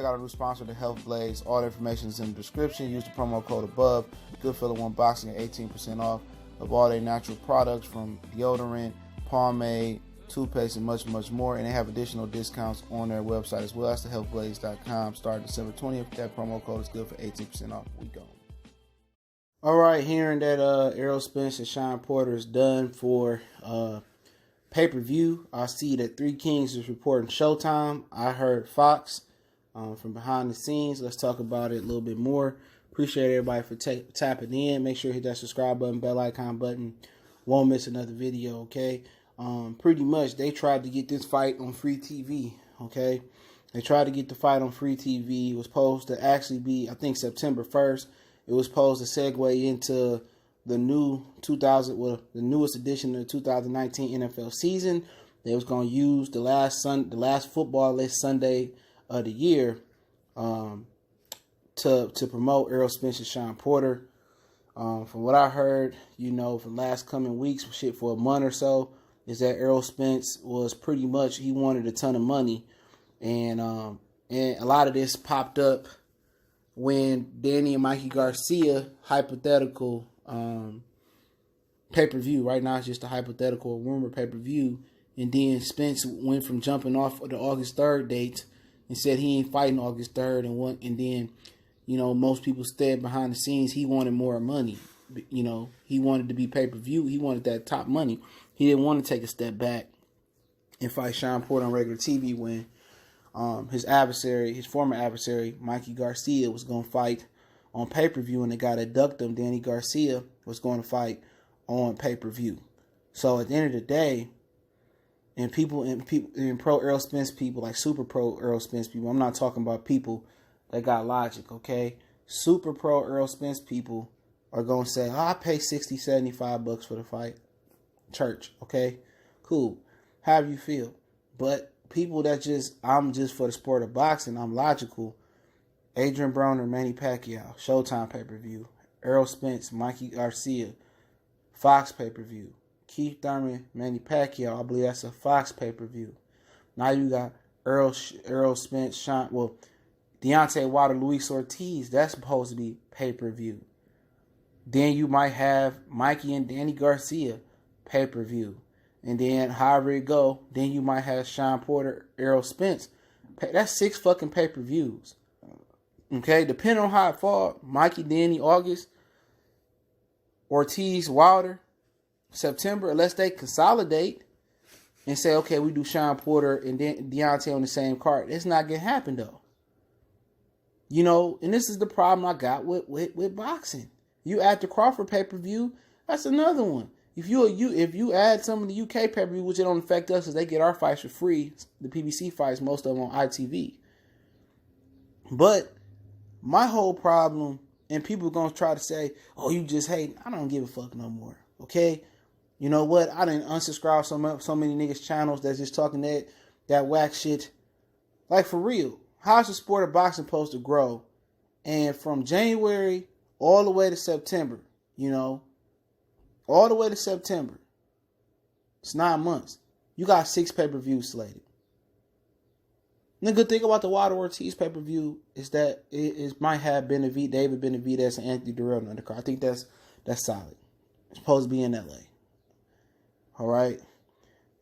check out our new sponsor, the Health Blaze. All the information is in the description. Use the promo code above. Good Feeling One Boxing at 18% off of all their natural products, from deodorant, pomade, toothpaste, and much, much more. And they have additional discounts on their website as well. That's thehealthblaze.com. Starting December 20th. That promo code is good for 18% off. We go. All right, hearing that Errol, Spence, and Shawn Porter is done for pay-per-view. I see that Three Kings is reporting Showtime. I heard Fox from behind the scenes. Let's talk about it a little bit more. Appreciate everybody for tapping in. Make sure you hit that subscribe button, bell icon button. Won't miss another video, okay? Pretty much, they tried to get this fight on free TV, okay? They tried to get the fight on free TV. It was supposed to actually be, I think, September 1st. It was supposed to segue into the new the newest edition of the 2019 NFL season. They was going to use the last football-less Sunday of the year to promote Errol Spence and Shawn Porter. From what I heard, for the last coming weeks, for a month or so, is that Errol Spence was pretty much, he wanted a ton of money. And a lot of this popped up when Danny and Mikey Garcia hypothetical pay-per-view. Right now it's just a hypothetical rumor pay-per-view. And then Spence went from jumping off of the August 3rd date and said he ain't fighting August 3rd. And then, most people said behind the scenes he wanted more money. He wanted to be pay-per-view. He wanted that top money. He didn't want to take a step back and fight Shawn Porter on regular TV when his former adversary, Mikey Garcia, was going to fight on pay-per-view, and the guy that ducked him, Danny Garcia, was going to fight on pay-per-view. So at the end of the day, and pro Errol Spence people, like super pro Errol Spence people, I'm not talking about people that got logic, okay? Super pro Errol Spence people are going to say, I pay $60, $75 for the fight. Church, okay? Cool. However you feel. But people that I'm just for the sport of boxing, I'm logical. Adrian Broner, Manny Pacquiao, Showtime pay-per-view. Errol Spence, Mikey Garcia, Fox pay-per-view. Keith Thurman, Manny Pacquiao, I believe that's a Fox pay-per-view. Now you got Errol Spence, Deontay Wilder, Luis Ortiz, that's supposed to be pay-per-view. Then you might have Mikey and Danny Garcia, pay-per-view. And then however it go, then you might have Shawn Porter, Errol Spence. That's 6 fucking pay-per-views. Okay, depending on how it fall, Mikey, Danny, August, Ortiz, Wilder, September, unless they consolidate and say, okay, we do Shawn Porter and Deontay on the same card. It's not gonna happen though. And this is the problem I got with boxing. You add the Crawford pay-per-view, that's another one. If you add some of the UK pay-per-view, which it don't affect us because they get our fights for free, the PBC fights, most of them on ITV. But my whole problem, and people are going to try to say, oh, you just hate. I don't give a fuck no more, okay? You know what? I didn't unsubscribe so many niggas' channels that's just talking that whack shit. Like, for real. How's the sport of boxing supposed to grow? And from January all the way to September, all the way to September, it's 9 months. You got 6 pay-per-views slated. And the good thing about the Wilder Ortiz pay-per-view is that it might have David Benavidez and Anthony Durrell on the card. I think that's solid. It's supposed to be in LA. All right.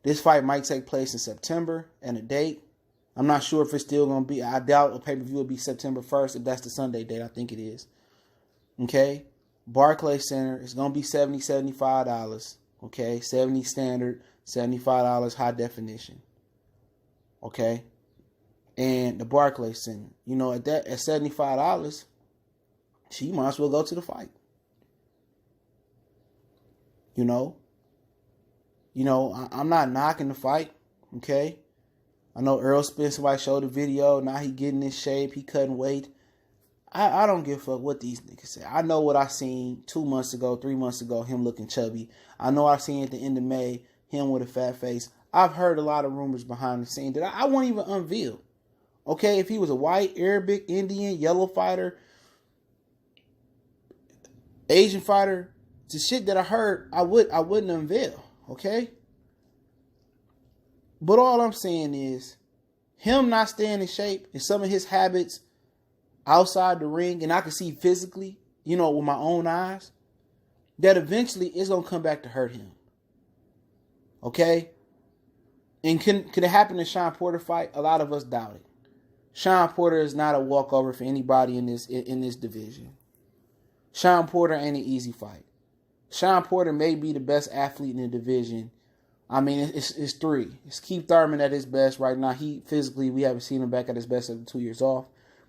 This fight might take place in September, and a date, I'm not sure if it's still going to be. I doubt a pay-per-view will be September 1st if that's the Sunday date. I think it is. Okay. Barclays Center is going to be $70, $75. Okay. 70 standard, $75 high definition. Okay. And the Barclays Center, at $75, she might as well go to the fight. I'm not knocking the fight, okay? I know Errol Spence, somebody showed the video, now he getting in shape, he cutting weight. I don't give a fuck what these niggas say. I know what I seen 2 months ago, 3 months ago, him looking chubby. I know I seen at the end of May, him with a fat face. I've heard a lot of rumors behind the scenes that I won't even unveil. Okay, if he was a white, Arabic, Indian, yellow fighter, Asian fighter, the shit that I heard, I wouldn't unveil. Okay? But all I'm saying is, him not staying in shape and some of his habits outside the ring, and I can see physically, you know, with my own eyes, that eventually it's going to come back to hurt him. Okay? And can it happen in Shawn Porter fight? A lot of us doubt it. Shawn Porter is not a walkover for anybody in this division. Shawn Porter ain't an easy fight. Shawn Porter may be the best athlete in the division. I mean, it's three. It's Keith Thurman at his best right now. He physically, we haven't seen him back at his best after 2 years off.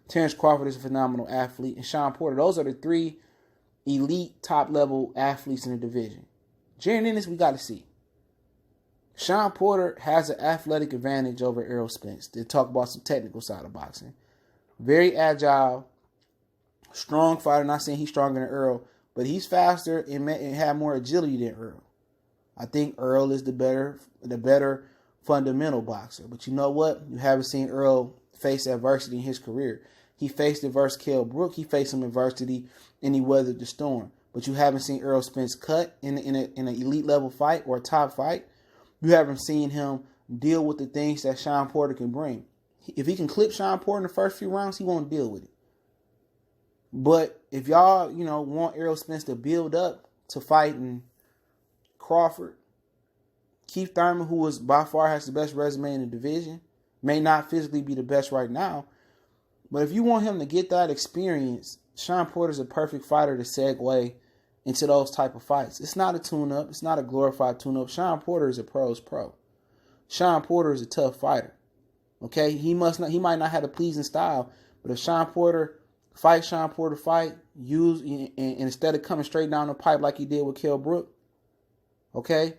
Terrence Crawford is a phenomenal athlete. And Shawn Porter, those are the three elite top-level athletes in the division. Jaron Ennis, we got to see. Shawn Porter has an athletic advantage over Errol Spence. To talk about some technical side of boxing. Very agile, strong fighter. Not saying he's stronger than Errol, but he's faster and have more agility than Errol. I think Errol is the better fundamental boxer. But you know what? You haven't seen Errol face adversity in his career. He faced adversity Kell Brook. He faced some adversity and he weathered the storm. But you haven't seen Errol Spence cut in an elite level fight or a top fight. You haven't seen him deal with the things that Shawn Porter can bring. If he can clip Shawn Porter in the first few rounds, he won't deal with it. But if y'all, you know, want Errol Spence to build up to fighting Crawford, Keith Thurman, who was by far has the best resume in the division, may not physically be the best right now. But if you want him to get that experience, Shawn Porter's a perfect fighter to segue into those type of fights. It's not a tune-up. It's not a glorified tune-up. Shawn Porter is a pro's pro. Shawn Porter is a tough fighter. Okay? He might not have a pleasing style, but if Shawn Porter fight, use and instead of coming straight down the pipe like he did with Kell Brook, okay?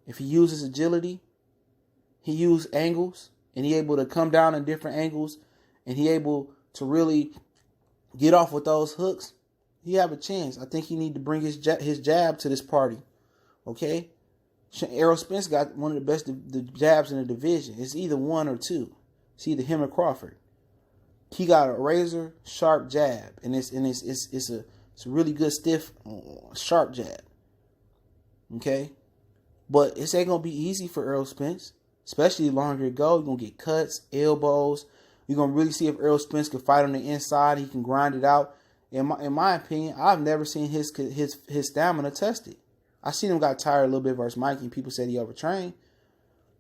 If he uses agility, he uses angles, and he able to come down in different angles, and he able to really get off with those hooks, he have a chance. I think he need to bring his jab to this party, okay? Errol Spence got one of the best jabs in the division. It's either one or two. It's either him or Crawford. He got a razor sharp jab, and it's a really good stiff sharp jab. Okay, but it ain't gonna be easy for Errol Spence, especially the longer it goes. You're gonna get cuts, elbows. You're gonna really see if Errol Spence can fight on the inside. He can grind it out. In my opinion, I've never seen his stamina tested. I seen him got tired a little bit versus Mikey, and people said he overtrained.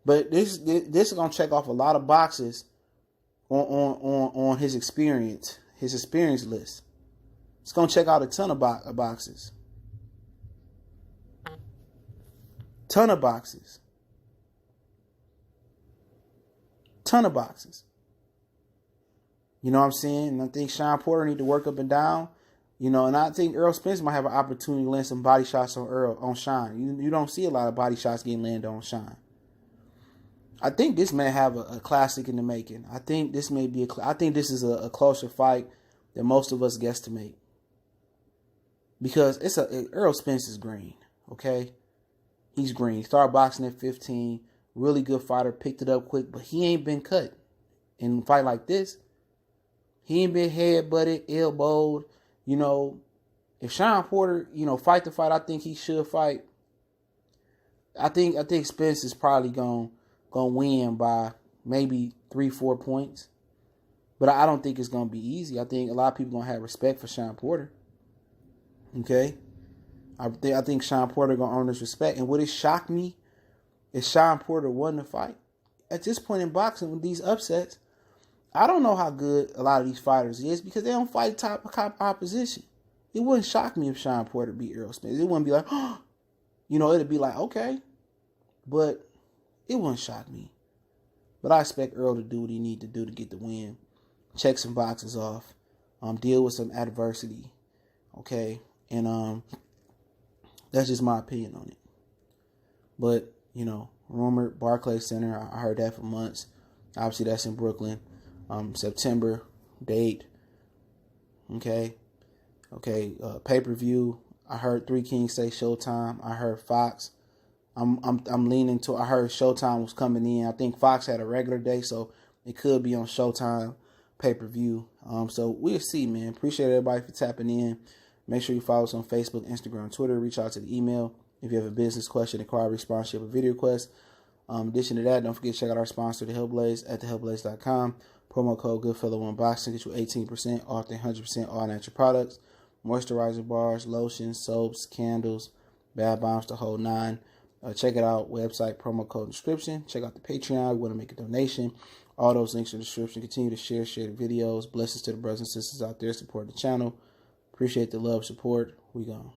But this is gonna check off a lot of boxes on his experience list. It's gonna check out a ton of boxes. Ton of boxes. You know what I'm saying? And I think Shawn Porter need to work up and down. You know, and I think Errol Spence might have an opportunity to land some body shots on Shawn. You don't see a lot of body shots getting landed on Shawn. I think this may have a classic in the making. I think this may be I think this is a closer fight than most of us guesstimate. Because Errol Spence is green, okay? He's green. He started boxing at 15. Really good fighter. Picked it up quick, but he ain't been cut. In a fight like this, he ain't been head-butted, elbowed. You know, if Shawn Porter, you know, fight the fight I think he should fight, I think Spence is probably gonna win by maybe 3-4 points. But I don't think it's gonna be easy. I think a lot of people gonna have respect for Shawn Porter. Okay? I think Shawn Porter gonna earn his respect. And would it shock me if Shawn Porter won the fight? At this point in boxing, with these upsets, I don't know how good a lot of these fighters is because they don't fight top opposition. It wouldn't shock me if Shawn Porter beat Errol Spence. It wouldn't be like, oh, you know, it'd be like, okay. But it wouldn't shock me. But I expect Errol to do what he need to do to get the win. Check some boxes off. Deal with some adversity. Okay? And that's just my opinion on it. But, you know, rumored Barclays Center, I heard that for months. Obviously, that's in Brooklyn. September date. Okay. Pay-per-view. I heard Three Kings say Showtime. I heard Fox. I'm leaning to. I heard Showtime was coming in. I think Fox had a regular day, so it could be on Showtime pay-per-view. So we'll see, man. Appreciate everybody for tapping in. Make sure you follow us on Facebook, Instagram, Twitter. Reach out to the email if you have a business question, inquiry, sponsorship, or video request. In addition to that, don't forget to check out our sponsor, The Hellblaze, at thehellblaze.com. Promo code Goodfellow Unboxing gets you 18% off the 100% all natural products. Moisturizer bars, lotions, soaps, candles, bath bombs, the whole nine. Check it out. Website, promo code, description. Check out the Patreon. We want to make a donation. All those links in the description. Continue to share the videos. Blessings to the brothers and sisters out there supporting the channel. Appreciate the love, support. We gone.